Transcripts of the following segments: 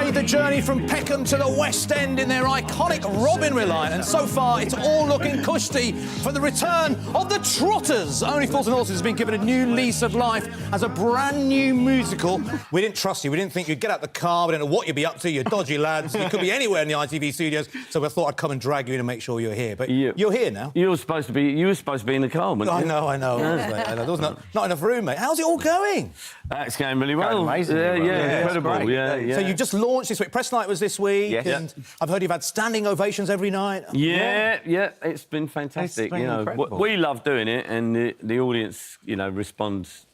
made the journey from Peckham to the West End in their iconic Robin Reliant, and so far it's all looking cushy for the return of the Trotters. Only Fools and Horses has been given a new lease of life as a brand new musical. We didn't trust you. We didn't think you'd get out the car. We didn't know what you'd be up to. You're dodgy lads. You could be anywhere in the ITV studios. So I thought I'd come and drag you in and make sure you're here. But you're here now. You were supposed to be in the car, weren't you? I know. Yeah. There was not enough room, mate. How's it all going? It's going really well. Amazing. Yeah, incredible. Yeah. So you just launched this week. Press night was this week. Yes. And I've heard you've had standing ovations every night. Yeah. It's been fantastic. It's been incredible. We love doing it, and the audience, responds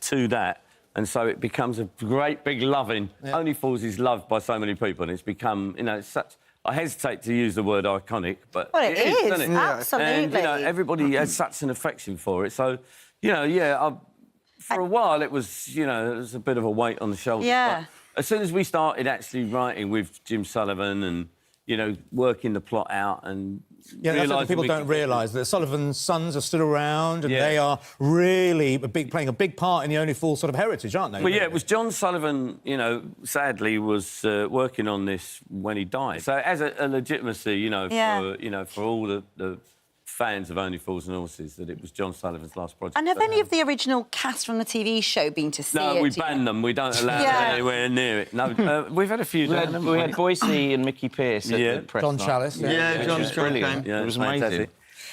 to that. And so it becomes a great big loving. Yeah. Only Fools is loved by so many people, and it's become, it's such... I hesitate to use the word iconic, but well, it is, doesn't it? Absolutely. And, everybody has such an affection for it. So, for a while it was, there was a bit of a weight on the shoulders. Yeah. But as soon as we started actually writing with Jim Sullivan and, working the plot out and... Yeah, that's what people don't realise, that Sullivan's sons are still around and they are really playing a big part in the Only Fools sort of heritage, aren't they? Well, yeah, it was John Sullivan, sadly, was working on this when he died. So as a legitimacy, for all the fans of Only Fools and Horses, that it was John Sullivan's last project. And have any of the original cast from the TV show been to see it? No, we banned them. We don't allow them anywhere near it. No, we've had a few. We had Boise and Mickey Pearce at the press John night. Chalice. Yeah, John's brilliant. Yeah, it was amazing.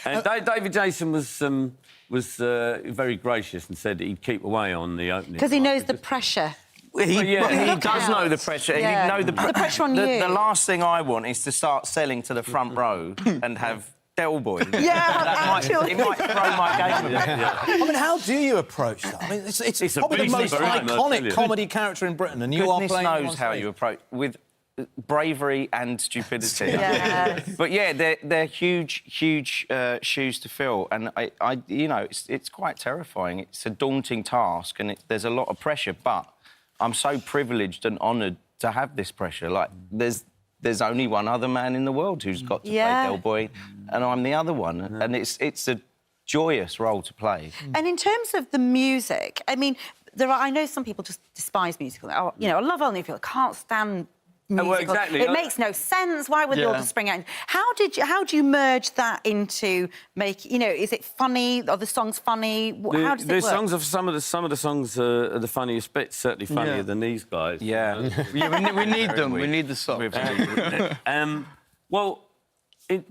And David Jason was very gracious and said that he'd keep away on the opening. Because he knows the pressure. He does know the pressure. Yeah. You know the pressure on you. The last thing I want is to start selling to the front row and have Del Boy. Yeah, it might throw my game a bit. I mean, how do you approach that? I mean, it's probably the most iconic comedy character in Britain, and you are playing... Goodness knows how you approach... with bravery and stupidity. Yeah. But, yeah, they're huge shoes to fill, and, it's quite terrifying. It's a daunting task, and there's a lot of pressure, but I'm so privileged and honoured to have this pressure. Like, there's only one other man in the world who's got to play Del Boy, and I'm the other one. And it's a joyous role to play. And in terms of the music, I mean, I know some people just despise musical. I love Only Fools, can't stand musical. Well, exactly. It makes no sense. Why would they all just spring out? How do you merge that into is it funny? Are the songs funny? How does it work? Songs of some of the songs are the funniest bits, certainly funnier than these guys. Yeah. We need them. We need the songs.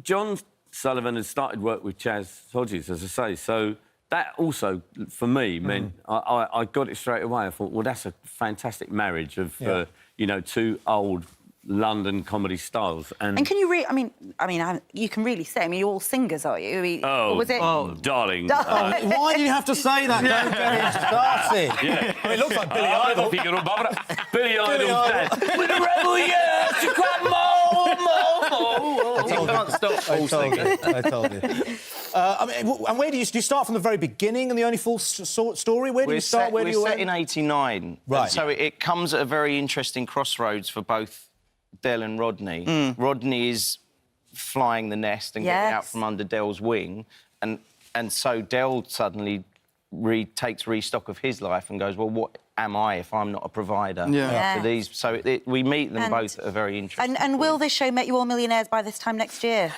John Sullivan had started work with Chaz Hodges, as I say, so that also, for me, meant I got it straight away. I thought, well, that's a fantastic marriage of, two old London comedy styles. And can you really... you can really say... you're all singers, are you? Darling. Why do you have to say that? Don't get it started. Yeah. I mean, it looks like Billy Idol. Billy Idol's dad. With the rebel years to cry more. You can't stop all singing. I told you. And where do you start from the very beginning in the Only Fools story? Where do you start? We're set in '89, right? So it comes at a very interesting crossroads for both Del and Rodney. Rodney is flying the nest and getting out from under Del's wing, and so Del suddenly takes restock of his life and goes, well, what am I if I'm not a provider for these? So we meet them both at a very interesting And will this show make you all millionaires by this time next year?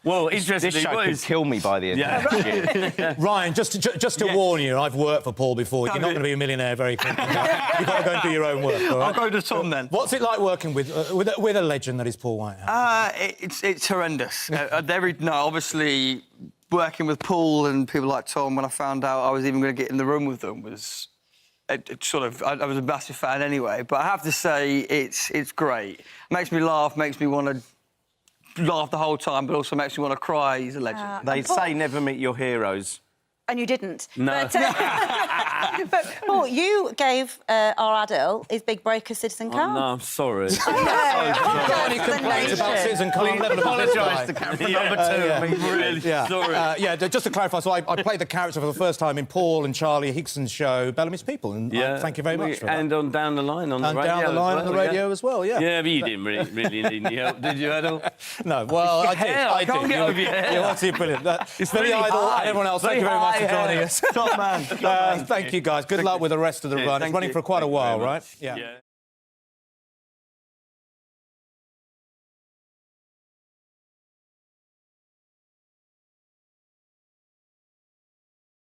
Well, interestingly... This show could kill me by the end of next year. Ryan, just to warn you, I've worked for Paul before. You're not going to be a millionaire very quickly. You've got to go and do your own work, all right? I'll go to Tom, then. What's it like working with a legend that is Paul Whitehouse? It's horrendous. Obviously, working with Paul and people like Tom, when I found out I was even going to get in the room with them, was... I was a massive fan anyway, but I have to say it's great. Makes me laugh, makes me want to laugh the whole time, but also makes me want to cry. He's a legend. They say never meet your heroes. And you didn't. No. But Paul, you gave our Adil his big break as Citizen Khan. No, I'm sorry. Have you got any complaints about Citizen Khan? Please apologise to camera number two. I'm really sorry. Just to clarify, so I played the character for the first time in Paul and Charlie Higson's show, Bellamy's People, and thank you very much for that. And on Down the Line on the radio. And Down the Line on the radio as well, Yeah, but you didn't really need any help, did you, Adil? No, well, I did. I can't get over your hair. You're absolutely brilliant. It's Billy Idol and everyone else, thank you very much for joining us. Top man. Thank you, guys. Good luck with the rest of the run. It's running for quite a while, right? Yeah.